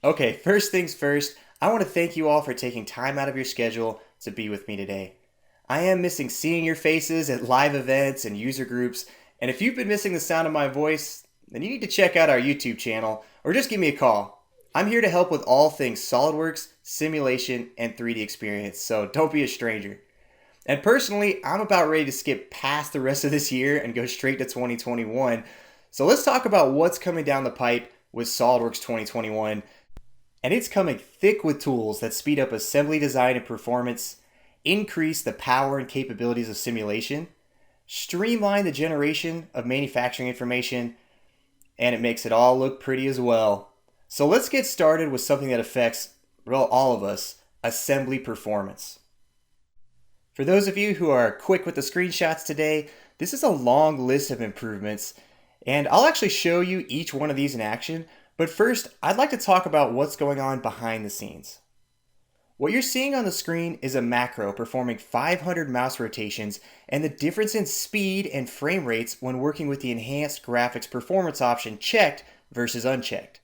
Okay, first things first, I want to thank you all for taking time out of your schedule to be with me today. I am missing seeing your faces at live events and user groups, and if you've been missing the sound of my voice, then you need to check out our YouTube channel or just give me a call. I'm here to help with all things SolidWorks, simulation, and 3D experience, so don't be a stranger. And personally, I'm about ready to skip past the rest of this year and go straight to 2021. So let's talk about what's coming down the pipe with SolidWorks 2021. And it's coming thick with tools that speed up assembly design and performance, increase the power and capabilities of simulation, streamline the generation of manufacturing information, and it makes it all look pretty as well. So let's get started with something that affects, well, all of us, assembly performance. For those of you who are quick with the screenshots today, this is a long list of improvements, and I'll actually show you each one of these in action. But first, I'd like to talk about what's going on behind the scenes. What you're seeing on the screen is a macro performing 500 mouse rotations and the difference in speed and frame rates when working with the enhanced graphics performance option checked versus unchecked.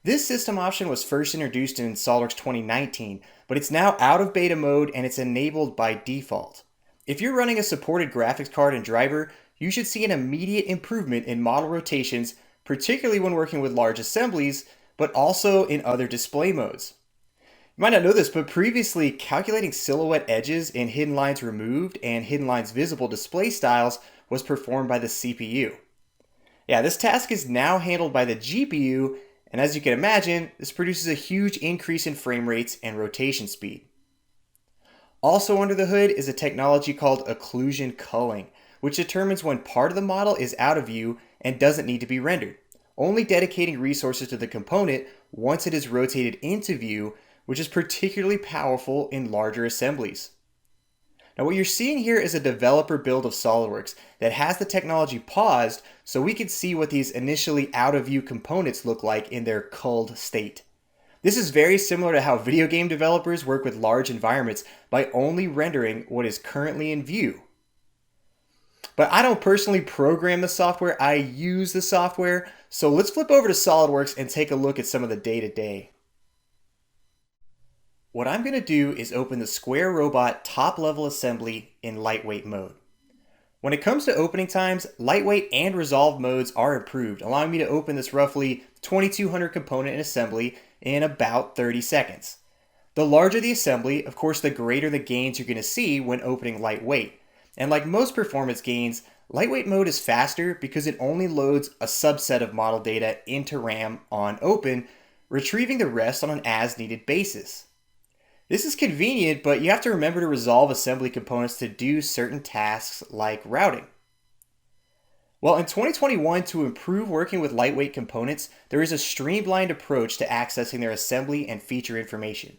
This system option was first introduced in SOLIDWORKS 2019, but it's now out of beta mode and it's enabled by default. If you're running a supported graphics card and driver, you should see an immediate improvement in model rotations, particularly when working with large assemblies, but also in other display modes. You might not know this, but previously calculating silhouette edges in hidden lines removed and hidden lines visible display styles was performed by the CPU. Yeah, this task is now handled by the GPU, and as you can imagine, this produces a huge increase in frame rates and rotation speed. Also under the hood is a technology called occlusion culling, which determines when part of the model is out of view and doesn't need to be rendered, only dedicating resources to the component once it is rotated into view, which is particularly powerful in larger assemblies. Now what you're seeing here is a developer build of SOLIDWORKS that has the technology paused so we can see what these initially out of view components look like in their culled state. This is very similar to how video game developers work with large environments by only rendering what is currently in view. But I don't personally program the software, I use the software, so let's flip over to SOLIDWORKS and take a look at some of the day-to-day. What I'm going to do is open the Square Robot top-level assembly in lightweight mode. When it comes to opening times, lightweight and resolve modes are improved, allowing me to open this roughly 2200 component in assembly in about 30 seconds. The larger the assembly, of course, the greater the gains you're going to see when opening lightweight. And like most performance gains, lightweight mode is faster because it only loads a subset of model data into RAM on open, retrieving the rest on an as-needed basis. This is convenient, but you have to remember to resolve assembly components to do certain tasks like routing. Well, in 2021, to improve working with lightweight components, there is a streamlined approach to accessing their assembly and feature information.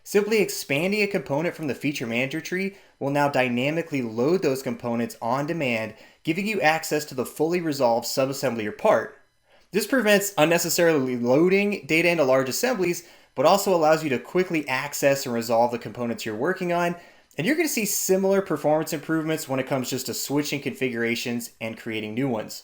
Simply expanding a component from the feature manager tree will now dynamically load those components on demand, giving you access to the fully resolved subassembly or part. This prevents unnecessarily loading data into large assemblies, but also allows you to quickly access and resolve the components you're working on, and you're going to see similar performance improvements when it comes just to switching configurations and creating new ones.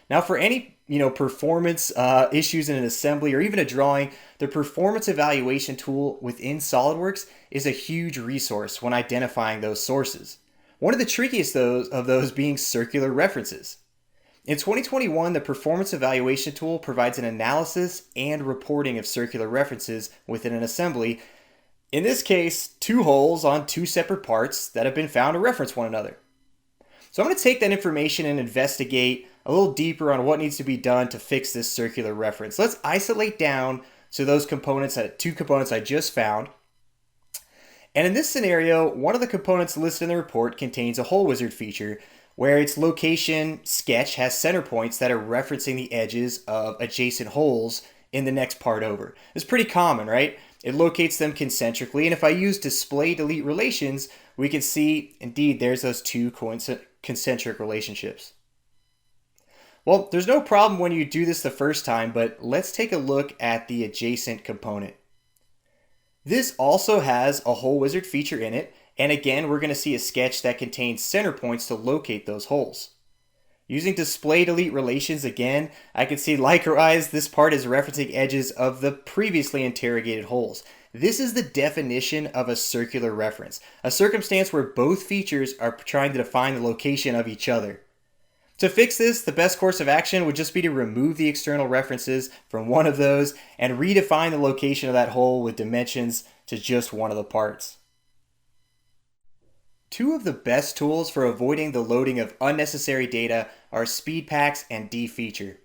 Now for any performance issues in an assembly or even a drawing, the performance evaluation tool within SOLIDWORKS is a huge resource when identifying those sources. One of the trickiest of those being circular references. In 2021, the performance evaluation tool provides an analysis and reporting of circular references within an assembly. In this case, two holes on two separate parts that have been found to reference one another. So I'm going to take that information and investigate a little deeper on what needs to be done to fix this circular reference. Let's isolate down to those components, two components I just found. And in this scenario, one of the components listed in the report contains a hole wizard feature where its location sketch has center points that are referencing the edges of adjacent holes in the next part over. It's pretty common, right? It locates them concentrically, and if I use display delete relations, we can see, indeed, there's those two concentric relationships. Well, there's no problem when you do this the first time, but let's take a look at the adjacent component. This also has a hole wizard feature in it, and again, we're going to see a sketch that contains center points to locate those holes. Using display delete relations again, I can see likewise this part is referencing edges of the previously interrogated holes. This is the definition of a circular reference, a circumstance where both features are trying to define the location of each other. To fix this, the best course of action would just be to remove the external references from one of those and redefine the location of that hole with dimensions to just one of the parts. Two of the best tools for avoiding the loading of unnecessary data are SpeedPacks and dfeature.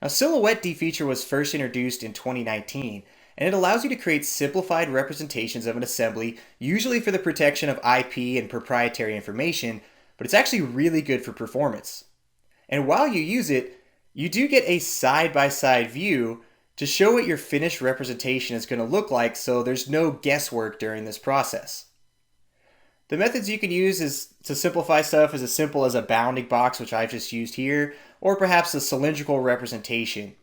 Now, Silhouette dfeature was first introduced in 2019, and it allows you to create simplified representations of an assembly, usually for the protection of IP and proprietary information, but it's actually really good for performance. And while you use it, you do get a side-by-side view to show what your finished representation is going to look like, so there's no guesswork during this process. The methods you can use is to simplify stuff as simple as a bounding box, which I've just used here, or perhaps a cylindrical representation.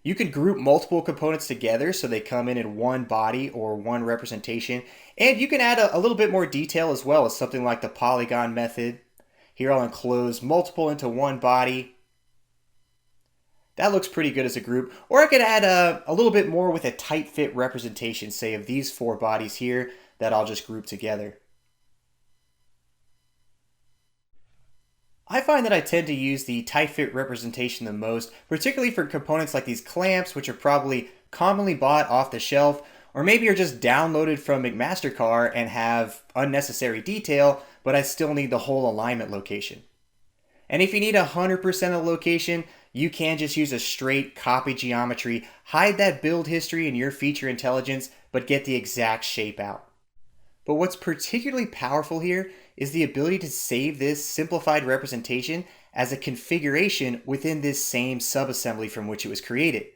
You can group multiple components together so they come in one body or one representation, and you can add a little bit more detail as well as something like the polygon method. Here I'll enclose multiple into one body. That looks pretty good as a group. Or I could add a little bit more with a tight fit representation, say of these four bodies here, that I'll just group together. I find that I tend to use the tight fit representation the most, particularly for components like these clamps, which are probably commonly bought off the shelf, or maybe are just downloaded from McMaster-Carr and have unnecessary detail, but I still need the whole alignment location. And if you need 100% of the location, you can just use a straight copy geometry, hide that build history in your feature intelligence, but get the exact shape out. But what's particularly powerful here is the ability to save this simplified representation as a configuration within this same subassembly from which it was created.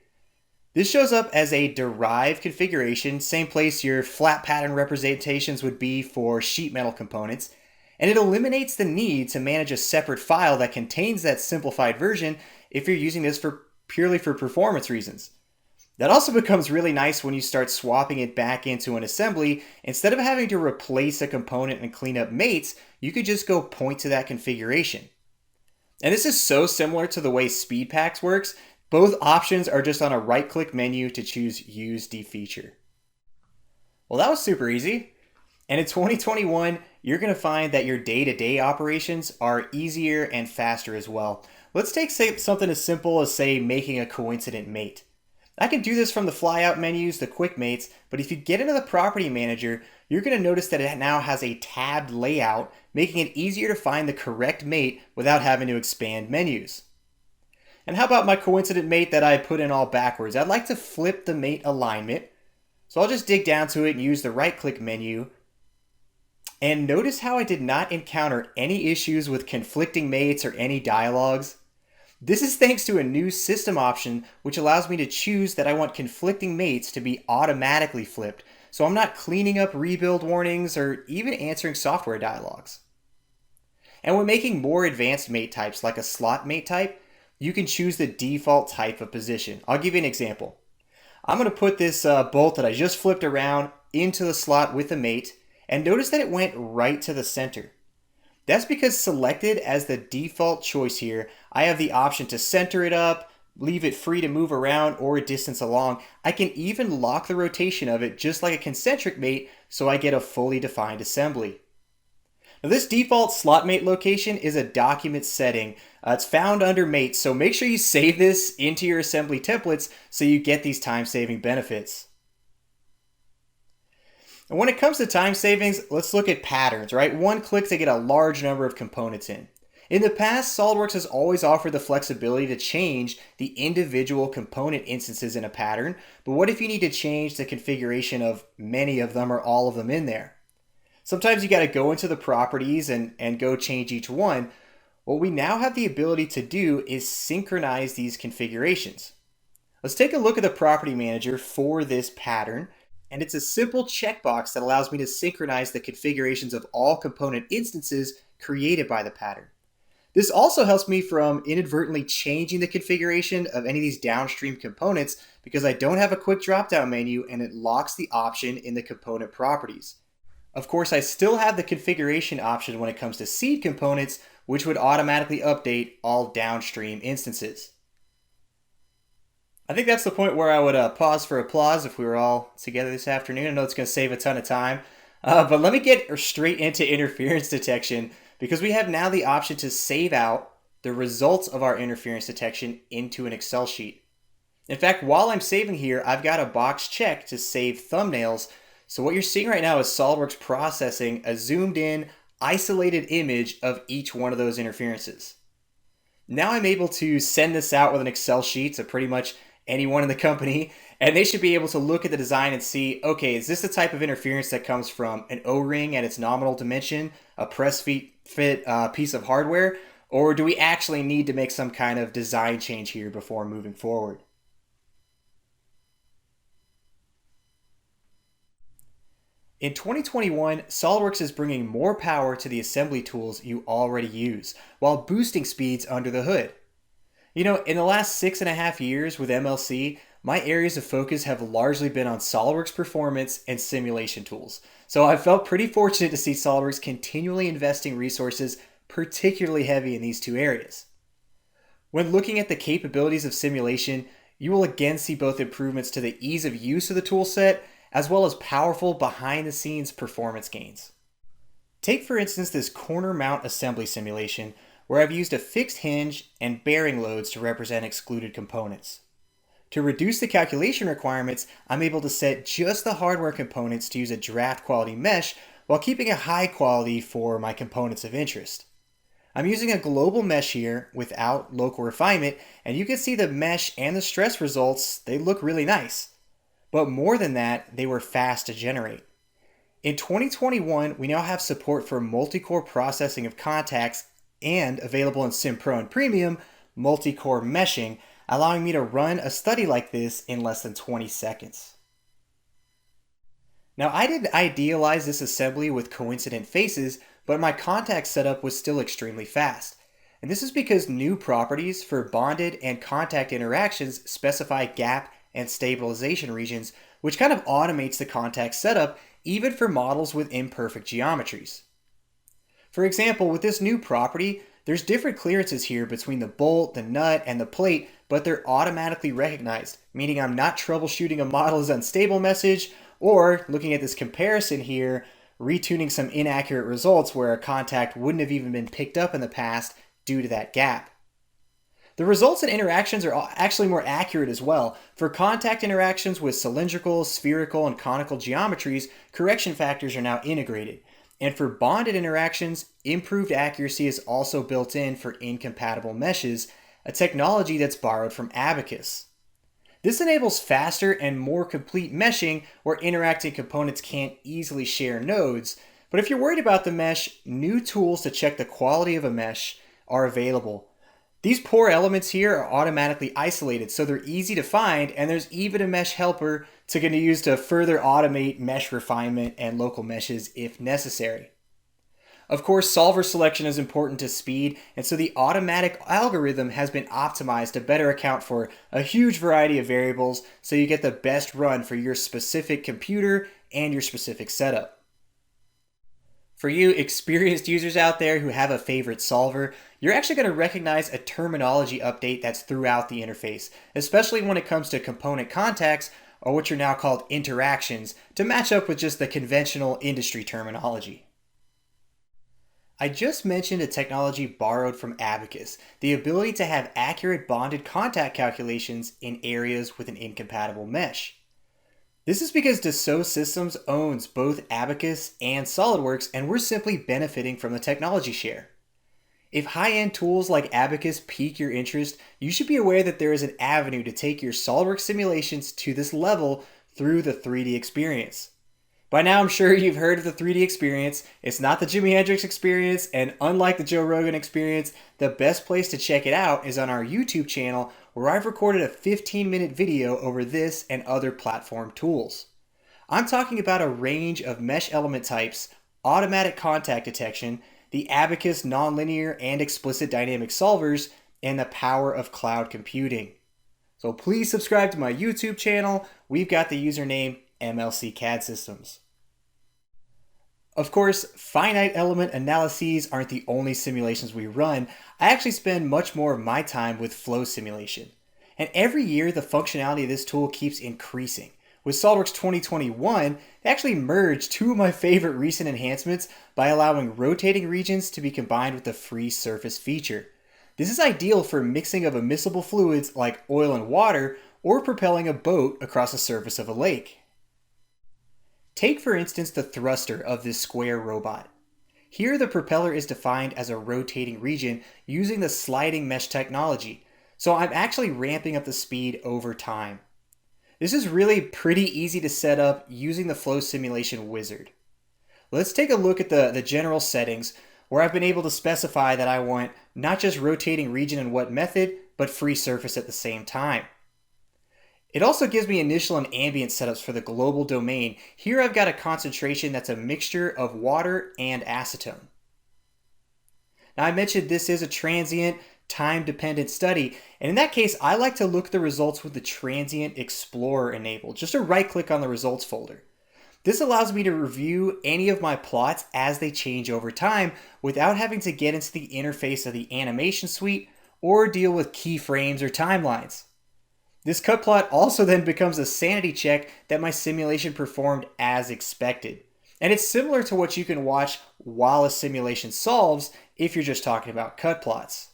This shows up as a derived configuration, same place your flat pattern representations would be for sheet metal components, and it eliminates the need to manage a separate file that contains that simplified version if you're using this purely for performance reasons. That also becomes really nice when you start swapping it back into an assembly. Instead of having to replace a component and clean up mates, you could just go point to that configuration. And this is so similar to the way SpeedPacks works. Both options are just on a right-click menu to choose Use dfeature. Well, that was super easy. And in 2021, you're going to find that your day-to-day operations are easier and faster as well. Let's take something as simple as, say, making a coincident mate. I can do this from the flyout menus, the quick mates, but if you get into the property manager, you're going to notice that it now has a tabbed layout, making it easier to find the correct mate without having to expand menus. And how about my coincident mate that I put in all backwards? I'd like to flip the mate alignment. So I'll just dig down to it and use the right click menu. And notice how I did not encounter any issues with conflicting mates or any dialogues. This is thanks to a new system option which allows me to choose that I want conflicting mates to be automatically flipped, so I'm not cleaning up rebuild warnings or even answering software dialogues. And when making more advanced mate types like a slot mate type, you can choose the default type of position. I'll give you an example. I'm going to put this bolt that I just flipped around into the slot with the mate, and notice that it went right to the center. That's because selected as the default choice here, I have the option to center it up, leave it free to move around or distance along. I can even lock the rotation of it just like a concentric mate so I get a fully defined assembly. Now this default slot mate location is a document setting. It's found under mates, so make sure you save this into your assembly templates so you get these time-saving benefits. And when it comes to time savings, let's look at patterns, right? One click to get a large number of components in. In the past, SOLIDWORKS has always offered the flexibility to change the individual component instances in a pattern, but what if you need to change the configuration of many of them or all of them in there? Sometimes you got to go into the properties and go change each one. What we now have the ability to do is synchronize these configurations. Let's take a look at the property manager for this pattern. And it's a simple checkbox that allows me to synchronize the configurations of all component instances created by the pattern. This also helps me from inadvertently changing the configuration of any of these downstream components because I don't have a quick drop-down menu and it locks the option in the component properties. Of course, I still have the configuration option when it comes to seed components, which would automatically update all downstream instances. I think that's the point where I would pause for applause if we were all together this afternoon. I know it's going to save a ton of time. But let me get straight into interference detection, because we have now the option to save out the results of our interference detection into an Excel sheet. In fact, while I'm saving here, I've got a box checked to save thumbnails. So what you're seeing right now is SOLIDWORKS processing a zoomed in, isolated image of each one of those interferences. Now I'm able to send this out with an Excel sheet to pretty much anyone in the company, and they should be able to look at the design and see, okay, is this the type of interference that comes from an O-ring at its nominal dimension, a press fit piece of hardware, or do we actually need to make some kind of design change here before moving forward? In 2021, SOLIDWORKS is bringing more power to the assembly tools you already use, while boosting speeds under the hood. You know, in the last 6.5 years with MLC, my areas of focus have largely been on SOLIDWORKS performance and simulation tools. So I felt pretty fortunate to see SOLIDWORKS continually investing resources particularly heavy in these two areas. When looking at the capabilities of simulation, you will again see both improvements to the ease of use of the tool set, as well as powerful behind-the-scenes performance gains. Take for instance this corner mount assembly simulation, where I've used a fixed hinge and bearing loads to represent excluded components. To reduce the calculation requirements, I'm able to set just the hardware components to use a draft quality mesh while keeping a high quality for my components of interest. I'm using a global mesh here without local refinement, and you can see the mesh and the stress results, they look really nice. But more than that, they were fast to generate. In 2021, we now have support for multi-core processing of contacts and available in SimPro and Premium, multi-core meshing, allowing me to run a study like this in less than 20 seconds. Now, I didn't idealize this assembly with coincident faces, but my contact setup was still extremely fast. And this is because new properties for bonded and contact interactions specify gap and stabilization regions, which kind of automates the contact setup even for models with imperfect geometries. For example, with this new property, there's different clearances here between the bolt, the nut, and the plate, but they're automatically recognized, meaning I'm not troubleshooting a model as unstable message, or looking at this comparison here, retuning some inaccurate results where a contact wouldn't have even been picked up in the past due to that gap. The results and interactions are actually more accurate as well. For contact interactions with cylindrical, spherical, and conical geometries, correction factors are now integrated. And for bonded interactions, improved accuracy is also built in for incompatible meshes, a technology that's borrowed from Abacus. This enables faster and more complete meshing where interacting components can't easily share nodes. But if you're worried about the mesh, new tools to check the quality of a mesh are available. These poor elements here are automatically isolated, so they're easy to find, and there's even a mesh helper to use to further automate mesh refinement and local meshes if necessary. Of course, solver selection is important to speed, and so the automatic algorithm has been optimized to better account for a huge variety of variables so you get the best run for your specific computer and your specific setup. For you experienced users out there who have a favorite solver, you're actually going to recognize a terminology update that's throughout the interface, especially when it comes to component contacts, or what are now called interactions, to match up with just the conventional industry terminology. I just mentioned a technology borrowed from Abacus, the ability to have accurate bonded contact calculations in areas with an incompatible mesh. This is because Dassault Systems owns both Abacus and SOLIDWORKS, and we're simply benefiting from the technology share. If high-end tools like Abacus pique your interest, you should be aware that there is an avenue to take your SOLIDWORKS simulations to this level through the 3D experience. By now, I'm sure you've heard of the 3D experience. It's not the Jimi Hendrix experience, and unlike the Joe Rogan experience, the best place to check it out is on our YouTube channel, where I've recorded a 15-minute video over this and other platform tools. I'm talking about a range of mesh element types, automatic contact detection, the Abacus nonlinear and explicit dynamic solvers, and the power of cloud computing. So please subscribe to my YouTube channel. We've got the username MLC CAD Systems. Of course, finite element analyses aren't the only simulations we run. I actually spend much more of my time with flow simulation. And every year, the functionality of this tool keeps increasing. With SOLIDWORKS 2021, they actually merged two of my favorite recent enhancements by allowing rotating regions to be combined with the free surface feature. This is ideal for mixing of immiscible fluids like oil and water or propelling a boat across the surface of a lake. Take for instance the thruster of this square robot. Here the propeller is defined as a rotating region using the sliding mesh technology, so I'm actually ramping up the speed over time. This is really pretty easy to set up using the flow simulation wizard. Let's take a look at the general settings where I've been able to specify that I want not just rotating region and what method, but free surface at the same time. It also gives me initial and ambient setups for the global domain. Here I've got a concentration that's a mixture of water and acetone. Now I mentioned this is a transient, time-dependent study, and in that case I like to look at the results with the Transient Explorer enabled. Just a right-click on the results folder. This allows me to review any of my plots as they change over time without having to get into the interface of the animation suite or deal with keyframes or timelines. This cut plot also then becomes a sanity check that my simulation performed as expected. And it's similar to what you can watch while a simulation solves if you're just talking about cut plots.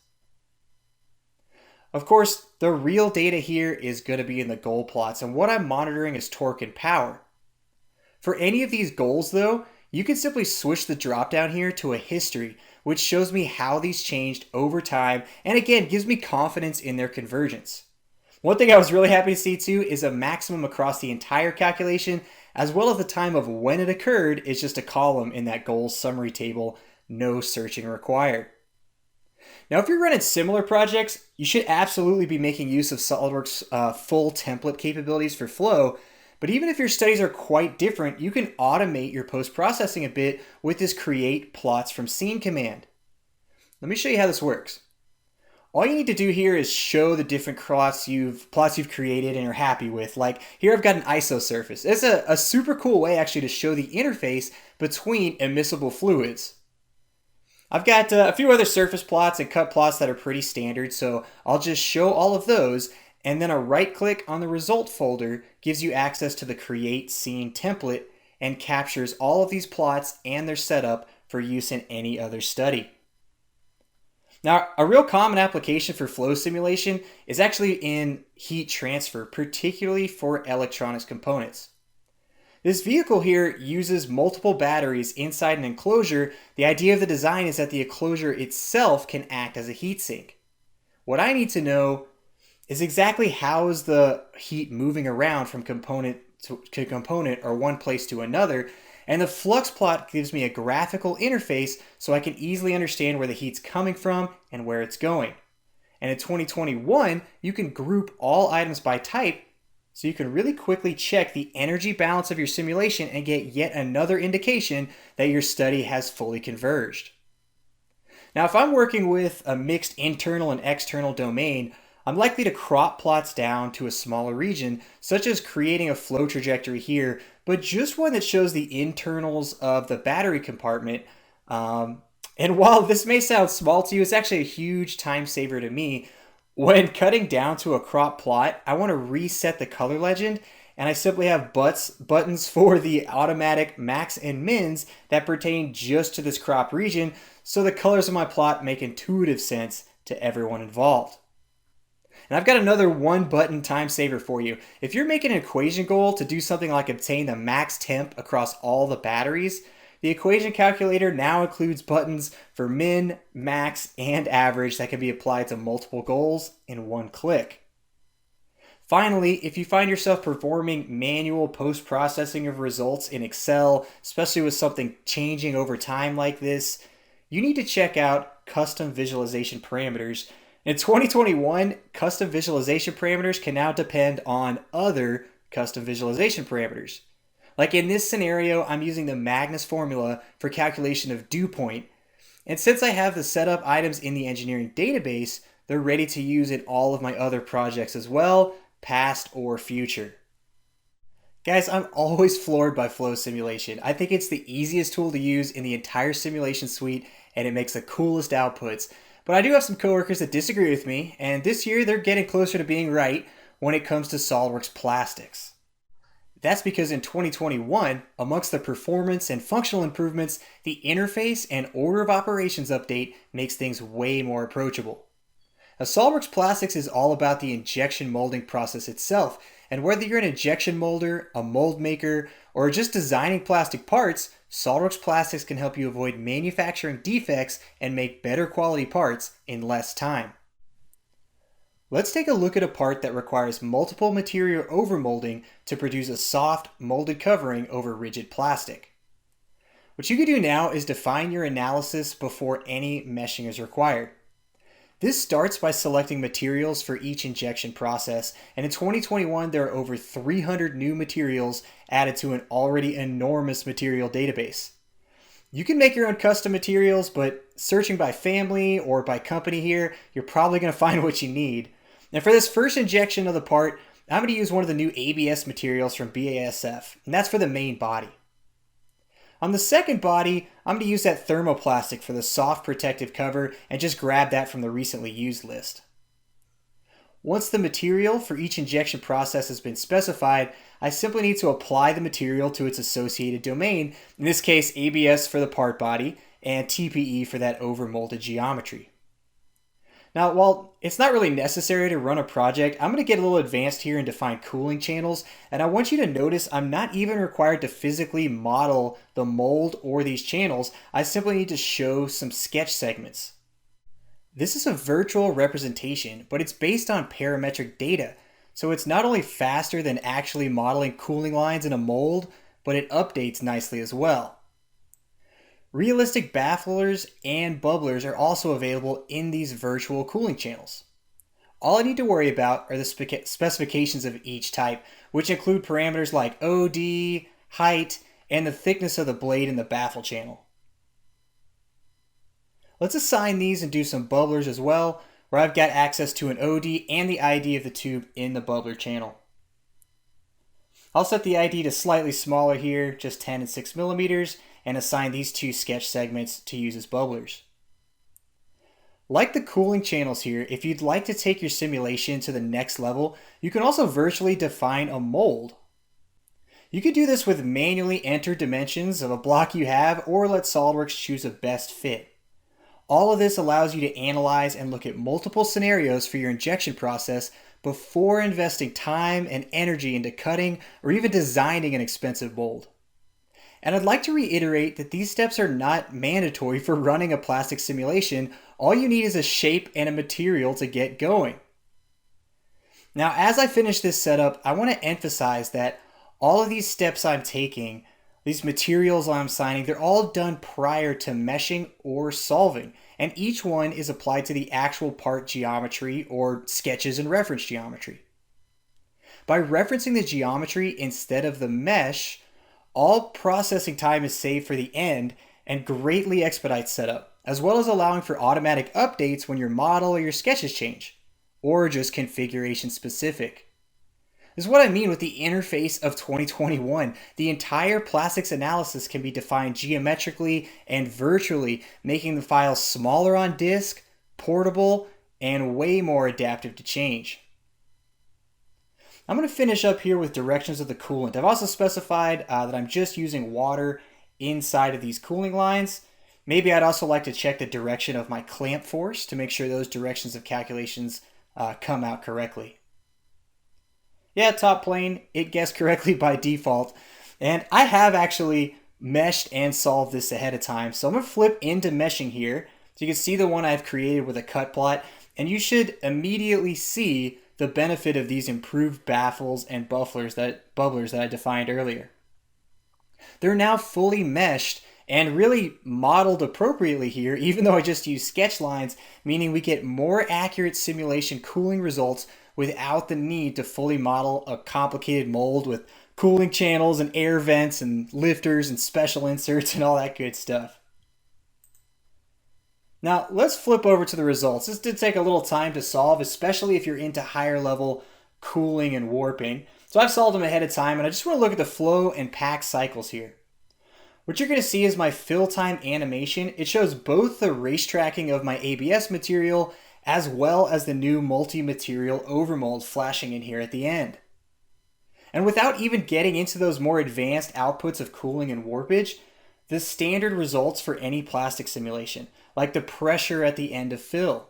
Of course, the real data here is going to be in the goal plots, and what I'm monitoring is torque and power. For any of these goals though, you can simply switch the drop down here to a history, which shows me how these changed over time and again gives me confidence in their convergence. One thing I was really happy to see too is a maximum across the entire calculation, as well as the time of when it occurred is just a column in that goals summary table, no searching required. Now if you're running similar projects, you should absolutely be making use of SOLIDWORKS full template capabilities for flow, but even if your studies are quite different, you can automate your post-processing a bit with this create plots from scene command. Let me show you how this works. All you need to do here is show the different plots you've created and are happy with. Like here I've got an ISO surface. It's a super cool way actually to show the interface between immiscible fluids. I've got a few other surface plots and cut plots that are pretty standard, so I'll just show all of those, and then a right click on the result folder gives you access to the create scene template and captures all of these plots and their setup for use in any other study. Now, a real common application for flow simulation is actually in heat transfer, particularly for electronics components. This vehicle here uses multiple batteries inside an enclosure. The idea of the design is that the enclosure itself can act as a heat sink. What I need to know is exactly how is the heat moving around from component to component or one place to another, and the flux plot gives me a graphical interface so I can easily understand where the heat's coming from and where it's going. And in 2021, you can group all items by type so you can really quickly check the energy balance of your simulation and get yet another indication that your study has fully converged. Now, if I'm working with a mixed internal and external domain, I'm likely to crop plots down to a smaller region, such as creating a flow trajectory here, but just one that shows the internals of the battery compartment. And while this may sound small to you, it's actually a huge time saver to me. When cutting down to a crop plot, I want to reset the color legend, and I simply have buttons for the automatic max and mins that pertain just to this crop region, so the colors of my plot make intuitive sense to everyone involved. And I've got another one button time saver for you. If you're making an equation goal to do something like obtain the max temp across all the batteries, the equation calculator now includes buttons for min, max, and average that can be applied to multiple goals in one click. Finally, if you find yourself performing manual post-processing of results in Excel, especially with something changing over time like this, you need to check out custom visualization parameters. In 2021, custom visualization parameters can now depend on other custom visualization parameters. Like in this scenario, I'm using the Magnus formula for calculation of dew point. And since I have the setup items in the engineering database, they're ready to use in all of my other projects as well, past or future. Guys, I'm always floored by flow simulation. I think it's the easiest tool to use in the entire simulation suite, and it makes the coolest outputs. But I do have some coworkers that disagree with me, and this year they're getting closer to being right when it comes to SOLIDWORKS plastics. That's because in 2021, amongst the performance and functional improvements, the interface and order of operations update makes things way more approachable. Now, SOLIDWORKS Plastics is all about the injection molding process itself, and whether you're an injection molder, a mold maker, or just designing plastic parts, SOLIDWORKS Plastics can help you avoid manufacturing defects and make better quality parts in less time. Let's take a look at a part that requires multiple material overmolding to produce a soft, molded covering over rigid plastic. What you can do now is define your analysis before any meshing is required. This starts by selecting materials for each injection process, and in 2021 there are over 300 new materials added to an already enormous material database. You can make your own custom materials, but searching by family or by company here, you're probably going to find what you need. And for this first injection of the part, I'm going to use one of the new ABS materials from BASF, and that's for the main body. On the second body, I'm going to use that thermoplastic for the soft protective cover and just grab that from the recently used list. Once the material for each injection process has been specified, I simply need to apply the material to its associated domain, in this case ABS for the part body and TPE for that overmolded geometry. Now, while it's not really necessary to run a project, I'm going to get a little advanced here and define cooling channels, and I want you to notice I'm not even required to physically model the mold or these channels. I simply need to show some sketch segments. This is a virtual representation, but it's based on parametric data, so it's not only faster than actually modeling cooling lines in a mold, but it updates nicely as well. Realistic bafflers and bubblers are also available in these virtual cooling channels. All I need to worry about are the specifications of each type, which include parameters like OD, height, and the thickness of the blade in the baffle channel. Let's assign these and do some bubblers as well, where I've got access to an OD and the ID of the tube in the bubbler channel. I'll set the ID to slightly smaller here, just 10 and 6 millimeters, and assign these two sketch segments to use as bubblers. Like the cooling channels here, if you'd like to take your simulation to the next level, you can also virtually define a mold. You could do this with manually entered dimensions of a block you have, or let SOLIDWORKS choose a best fit. All of this allows you to analyze and look at multiple scenarios for your injection process before investing time and energy into cutting or even designing an expensive mold. And I'd like to reiterate that these steps are not mandatory for running a plastic simulation. All you need is a shape and a material to get going. Now, as I finish this setup, I want to emphasize that all of these steps I'm taking, these materials I'm assigning, they're all done prior to meshing or solving, and each one is applied to the actual part geometry or sketches and reference geometry. By referencing the geometry instead of the mesh, all processing time is saved for the end and greatly expedites setup, as well as allowing for automatic updates when your model or your sketches change, or just configuration specific. This is what I mean with the interface of 2021. The entire plastics analysis can be defined geometrically and virtually, making the files smaller on disk, portable, and way more adaptive to change. I'm going to finish up here with directions of the coolant. I've also specified that I'm just using water inside of these cooling lines. Maybe I'd also like to check the direction of my clamp force to make sure those directions of calculations come out correctly. Yeah, top plane, it guessed correctly by default. And I have actually meshed and solved this ahead of time. So I'm going to flip into meshing here. So you can see the one I've created with a cut plot. And you should immediately see the benefit of these improved baffles and bubblers that I defined earlier. They're now fully meshed and really modeled appropriately here, even though I just used sketch lines, meaning we get more accurate simulation cooling results without the need to fully model a complicated mold with cooling channels and air vents and lifters and special inserts and all that good stuff. Now let's flip over to the results. This did take a little time to solve, especially if you're into higher level cooling and warping. So I've solved them ahead of time, and I just want to look at the flow and pack cycles here. What you're going to see is my fill time animation. It shows both the race tracking of my ABS material as well as the new multi-material overmold flashing in here at the end. And without even getting into those more advanced outputs of cooling and warpage, the standard results for any plastic simulation, like the pressure at the end of fill,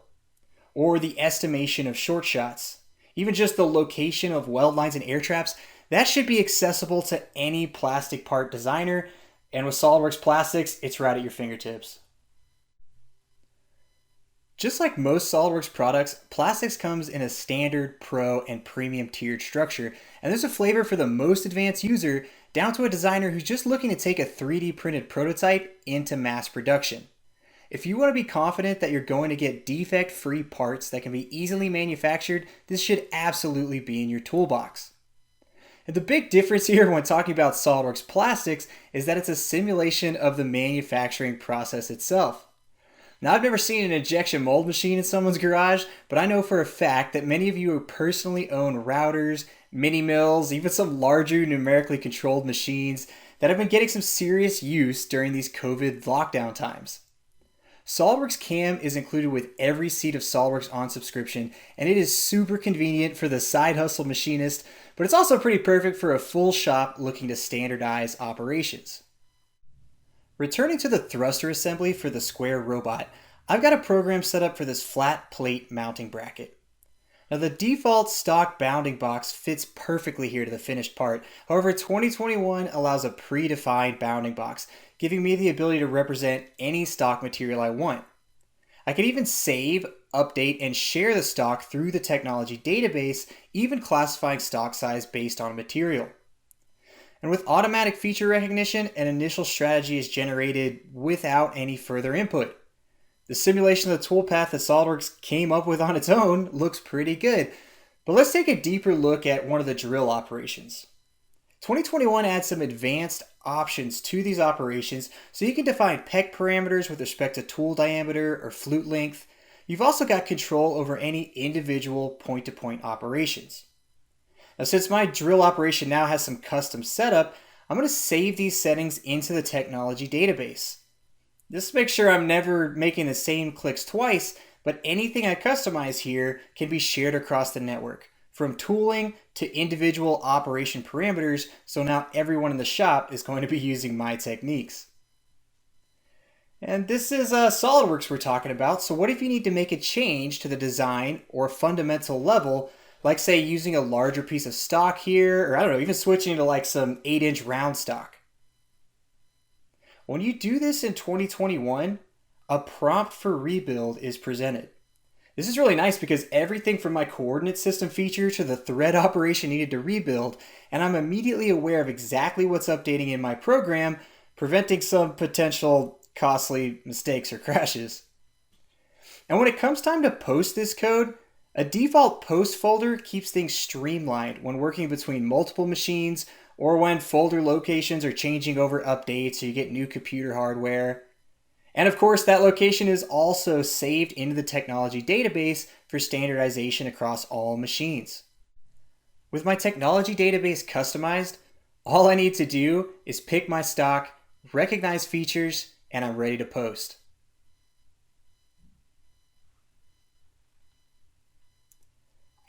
or the estimation of short shots, even just the location of weld lines and air traps, that should be accessible to any plastic part designer. And with SOLIDWORKS Plastics, it's right at your fingertips. Just like most SOLIDWORKS products, Plastics comes in a standard, pro, and premium tiered structure, and there's a flavor for the most advanced user down to a designer who's just looking to take a 3D printed prototype into mass production. If you want to be confident that you're going to get defect-free parts that can be easily manufactured, this should absolutely be in your toolbox. And the big difference here when talking about SOLIDWORKS Plastics is that it's a simulation of the manufacturing process itself. Now, I've never seen an injection mold machine in someone's garage, but I know for a fact that many of you personally own routers, mini mills, even some larger numerically controlled machines that have been getting some serious use during these COVID lockdown times. SOLIDWORKS CAM is included with every seat of SOLIDWORKS on subscription, and it is super convenient for the side hustle machinist, but it's also pretty perfect for a full shop looking to standardize operations. Returning to the thruster assembly for the square robot, I've got a program set up for this flat plate mounting bracket. Now, the default stock bounding box fits perfectly here to the finished part. However, 2021 allows a predefined bounding box, giving me the ability to represent any stock material I want. I can even save, update, and share the stock through the technology database, even classifying stock size based on material. And with automatic feature recognition, an initial strategy is generated without any further input. The simulation of the toolpath that SOLIDWORKS came up with on its own looks pretty good, but let's take a deeper look at one of the drill operations. 2021 adds some advanced options to these operations, so you can define PEC parameters with respect to tool diameter or flute length. You've also got control over any individual point-to-point operations. Now, since my drill operation now has some custom setup, I'm going to save these settings into the technology database. This makes sure I'm never making the same clicks twice, but anything I customize here can be shared across the network, from tooling to individual operation parameters, so now everyone in the shop is going to be using my techniques. And this is SOLIDWORKS we're talking about, so what if you need to make a change to the design or fundamental level, like say using a larger piece of stock here, or I don't know, even switching to like some 8-inch round stock. When you do this in 2021, a prompt for rebuild is presented. This is really nice because everything from my coordinate system feature to the thread operation needed to rebuild, and I'm immediately aware of exactly what's updating in my program, preventing some potential costly mistakes or crashes. And when it comes time to post this code, a default post folder keeps things streamlined when working between multiple machines or when folder locations are changing over updates so you get new computer hardware. And of course, that location is also saved into the technology database for standardization across all machines. With my technology database customized, all I need to do is pick my stock, recognize features, and I'm ready to post.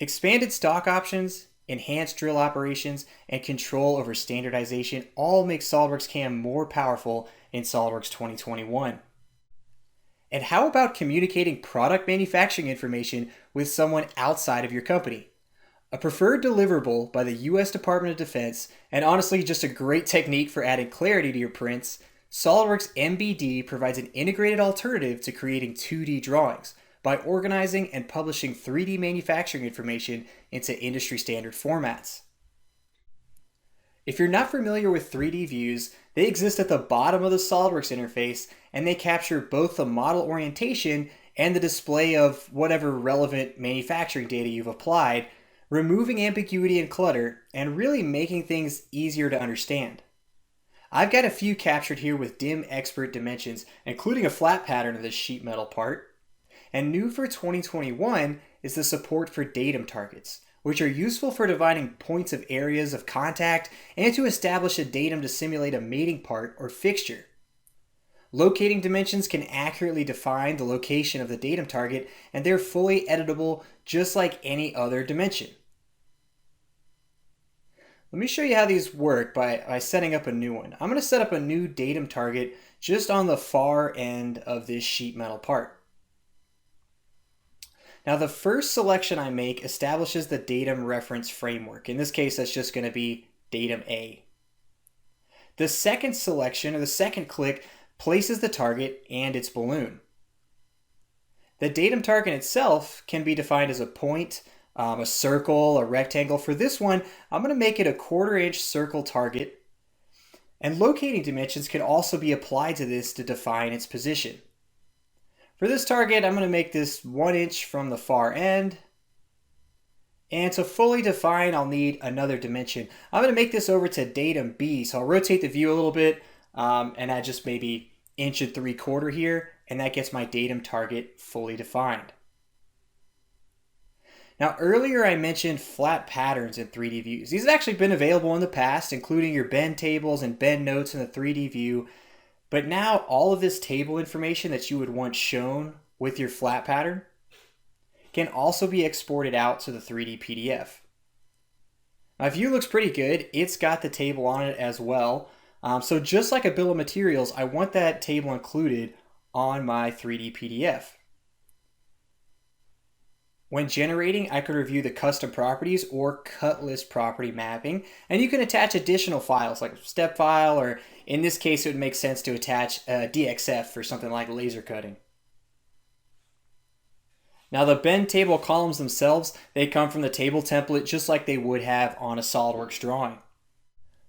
Expanded stock options, enhanced drill operations, and control over standardization all make SOLIDWORKS CAM more powerful in SOLIDWORKS 2021. And how about communicating product manufacturing information with someone outside of your company? A preferred deliverable by the US Department of Defense, and honestly just a great technique for adding clarity to your prints, SOLIDWORKS MBD provides an integrated alternative to creating 2D drawings by organizing and publishing 3D manufacturing information into industry standard formats. If you're not familiar with 3D views, they exist at the bottom of the SOLIDWORKS interface, and they capture both the model orientation and the display of whatever relevant manufacturing data you've applied, removing ambiguity and clutter, and really making things easier to understand. I've got a few captured here with dim expert dimensions, including a flat pattern of this sheet metal part. And new for 2021 is the support for datum targets, which are useful for defining points of areas of contact and to establish a datum to simulate a mating part or fixture. Locating dimensions can accurately define the location of the datum target, and they're fully editable just like any other dimension. Let me show you how these work by setting up a new one. I'm going to set up a new datum target just on the far end of this sheet metal part. Now the first selection I make establishes the datum reference framework. In this case, that's just going to be datum A. The second selection, or the second click, places the target and its balloon. The datum target itself can be defined as a point, a circle, a rectangle. For this one, I'm going to make it a 1/4 inch circle target. And locating dimensions can also be applied to this to define its position. For this target, I'm going to make this 1 inch from the far end. And to fully define, I'll need another dimension. I'm going to make this over to datum B. So I'll rotate the view a little bit and add just maybe 1 3/4 inches here. And that gets my datum target fully defined. Now earlier I mentioned flat patterns in 3D views. These have actually been available in the past, including your bend tables and bend notes in the 3D view. But now all of this table information that you would want shown with your flat pattern can also be exported out to the 3D PDF. My view looks pretty good. It's got the table on it as well. So just like a bill of materials, I want that table included on my 3D PDF. When generating, I could review the custom properties or cut list property mapping, and you can attach additional files like a step file, or in this case, it would make sense to attach a DXF for something like laser cutting. Now the bend table columns themselves, they come from the table template just like they would have on a SOLIDWORKS drawing.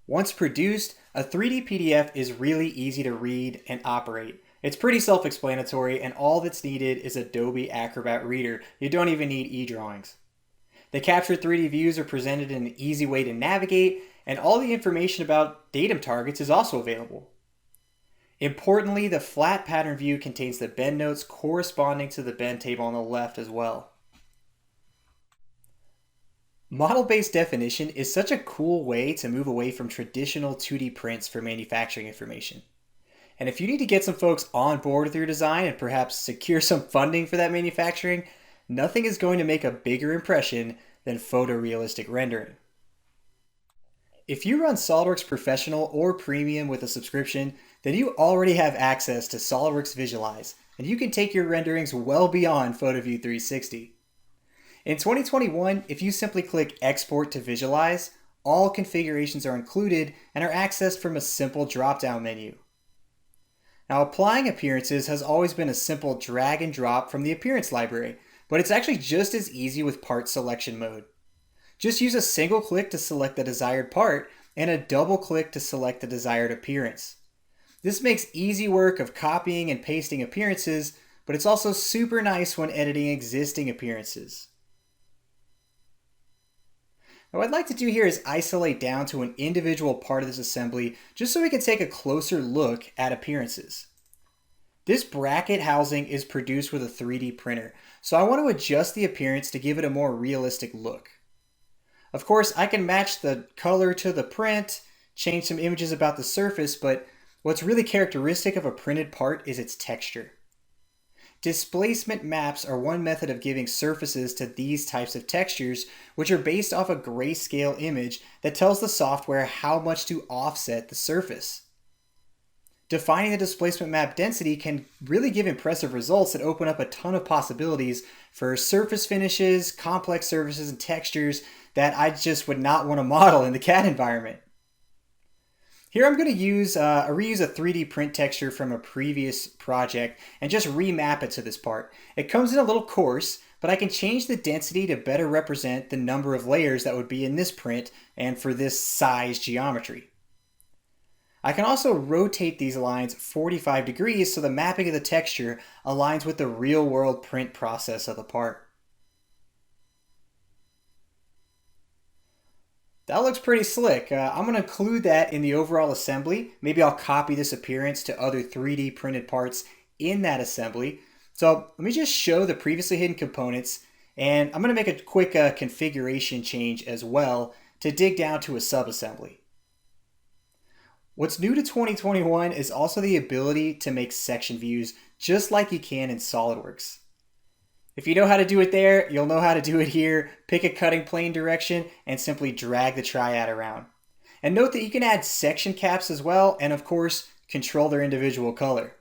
Once produced, a 3D PDF is really easy to read and operate. It's pretty self-explanatory, and all that's needed is Adobe Acrobat Reader. You don't even need eDrawings. The captured 3D views are presented in an easy way to navigate, and all the information about datum targets is also available. Importantly, the flat pattern view contains the bend notes corresponding to the bend table on the left as well. Model-based definition is such a cool way to move away from traditional 2D prints for manufacturing information. And if you need to get some folks on board with your design and perhaps secure some funding for that manufacturing, nothing is going to make a bigger impression than photorealistic rendering. If you run SOLIDWORKS Professional or Premium with a subscription, then you already have access to SOLIDWORKS Visualize, and you can take your renderings well beyond PhotoView 360. In 2021, if you simply click Export to Visualize, all configurations are included and are accessed from a simple drop-down menu. Now, applying appearances has always been a simple drag and drop from the appearance library, but it's actually just as easy with part selection mode. Just use a single click to select the desired part and a double click to select the desired appearance. This makes easy work of copying and pasting appearances, but it's also super nice when editing existing appearances. Now, what I'd like to do here is isolate down to an individual part of this assembly just so we can take a closer look at appearances. This bracket housing is produced with a 3D printer, so I want to adjust the appearance to give it a more realistic look. Of course, I can match the color to the print, change some images about the surface, but what's really characteristic of a printed part is its texture. Displacement maps are one method of giving surfaces to these types of textures, which are based off a grayscale image that tells the software how much to offset the surface. Defining the displacement map density can really give impressive results that open up a ton of possibilities for surface finishes, complex surfaces, and textures that I just would not want to model in the CAD environment. Here I'm going to reuse a 3D print texture from a previous project and just remap it to this part. It comes in a little coarse, but I can change the density to better represent the number of layers that would be in this print and for this size geometry. I can also rotate these lines 45 degrees so the mapping of the texture aligns with the real-world print process of the part. That looks pretty slick. I'm going to include that in the overall assembly. Maybe I'll copy this appearance to other 3D printed parts in that assembly. So let me just show the previously hidden components And I'm going to make a quick configuration change as well to dig down to a subassembly. What's new to 2021 is also the ability to make section views just like you can in SOLIDWORKS. If you know how to do it there, you'll know how to do it here. Pick a cutting plane direction and simply drag the triad around. And note that you can add section caps as well, and of course, control their individual color.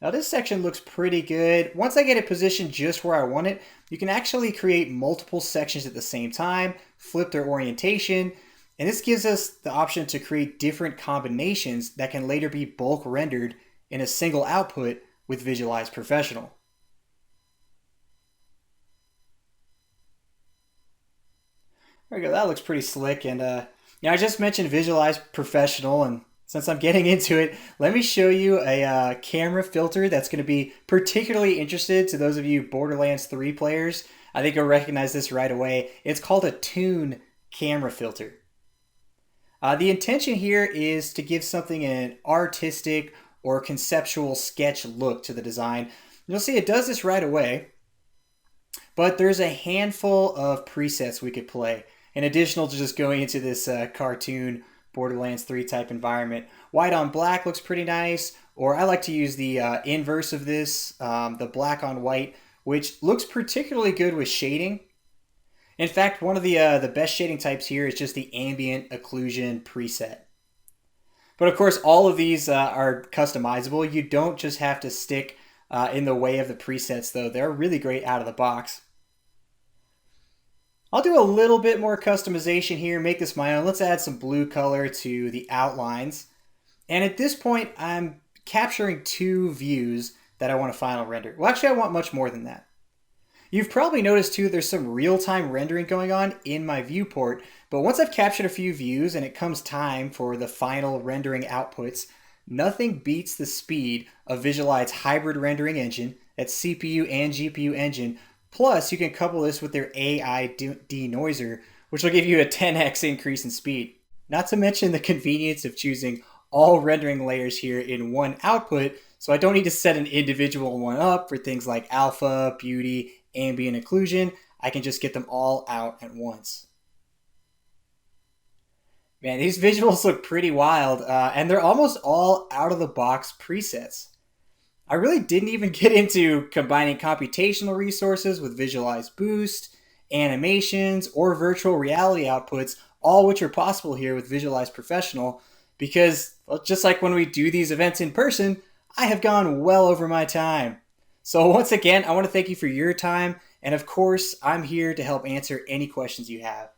Now this section looks pretty good. Once I get it positioned just where I want it, you can actually create multiple sections at the same time, flip their orientation, and this gives us the option to create different combinations that can later be bulk rendered in a single output with Visualize Professional. There we go, that looks pretty slick. And I just mentioned Visualize Professional, and since I'm getting into it, let me show you a camera filter that's going to be particularly interested to those of you Borderlands 3 players. I think you'll recognize this right away. It's called a Toon camera filter. The intention here is to give something an artistic or conceptual sketch look to the design. You'll see it does this right away, but there's a handful of presets we could play in addition to just going into this cartoon Borderlands 3 type environment. White on black looks pretty nice, or I like to use the inverse of this, the black on white, which looks particularly good with shading. In fact, one of the best shading types here is just the ambient occlusion preset. But of course, all of these are customizable. You don't just have to stick in the way of the presets, though. They're really great out of the box. I'll do a little bit more customization here, make this my own. Let's add some blue color to the outlines. And at this point, I'm capturing two views that I want to final render. Well, actually, I want much more than that. You've probably noticed too, there's some real-time rendering going on in my viewport, but once I've captured a few views and it comes time for the final rendering outputs, nothing beats the speed of Visualize's hybrid rendering engine, that's CPU and GPU engine, plus you can couple this with their AI denoiser, which will give you a 10x increase in speed. Not to mention the convenience of choosing all rendering layers here in one output, so I don't need to set an individual one up for things like alpha, beauty, ambient occlusion. I can just get them all out at once. Man, these visuals look pretty wild, and they're almost all out-of-the-box presets. I really didn't even get into combining computational resources with Visualize Boost, animations, or virtual reality outputs, all which are possible here with Visualize Professional, because, well, just like when we do these events in person, I have gone well over my time. So once again, I want to thank you for your time, and of course, I'm here to help answer any questions you have.